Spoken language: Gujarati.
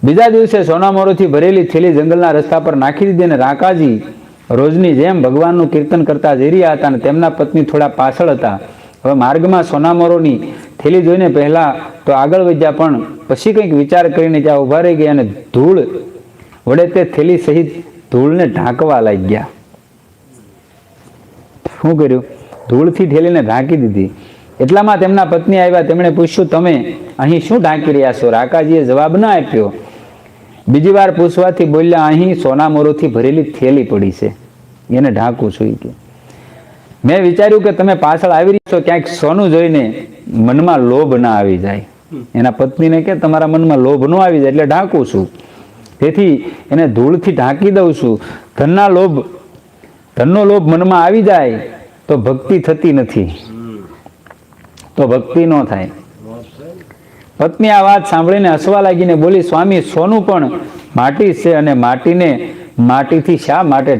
બીજા દિવસે સોનામોરોથી ભરેલી થેલી જંગલના રસ્તા પર નાખી દીધી અને રાકાજી રોજની જેમ ભગવાનનું કીર્તન કરતા જઈ રહ્યા હતા અને તેમના પત્ની થોડા પાછળ હતા. હવે માર્ગમાં સોનામોરોની થેલી જોઈને પહેલા તો આગળ વધ્યા, પણ પછી કંઈક વિચાર કરીને ત્યાં ઊભા રહી ગયા અને ધૂળ વડે તે થેલી સહિત ધૂળને ઢાંકવા લાગ્યા. શું કર્યું? ધૂળથી થેલીને ઢાંકી દીધી. એટલામાં તેમના પત્ની આવ્યા. તેમણે પૂછ્યું, તમે અહીં શું ઢાંકી રહ્યા છો? રાકાજીએ જવાબ ન આપ્યો. બીજી વાર પૂછવાથી બોલ્યા, અહીં સોનામોરોથી ભરેલી થેલી પડી છે, એને ઢાંકું છું. કે મેં વિચાર્યું કે તમે પાછળ આવી રહ્યા છો, ક્યાંક સોનું જોઈને મનમાં લોભ ના આવી જાય. એના પત્નીને કે તમારા મનમાં લોભ ન આવી જાય એટલે ઢાંકું છું, તેથી એને ધૂળથી ઢાંકી દઉં છું. ધનનો લોભ મનમાં આવી જાય તો ભક્તિ થતી નથી, તો ભક્તિ ન થાય. પત્ની આ વાત સાંભળીને હસવા લાગીને બોલી, સ્વામી, સોનું પણ માટી છે અને માટીને માટીથી શા માટે